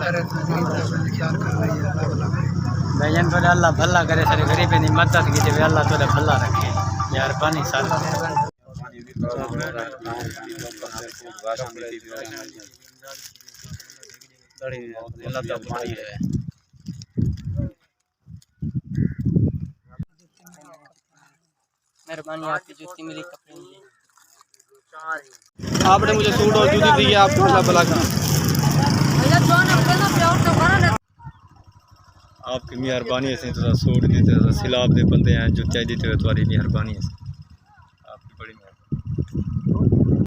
करे, ख्याल कर रही है भैया तो अल्लाह भला करे, सारे गरीब की मदद की थे, अल्लाह तो भला रखे यार पानी साल मेहरबानी आपकी जूती मिली कपड़े मिले। आपने मुझे सूट और जूती दी है, आपको अल्लाह भला करे। आपकी मेहरबानी से तो सूट दी, सिलाब दे बंदे हैं, जुत्तियाँ दी, तुम्हारी मेहरबानी है।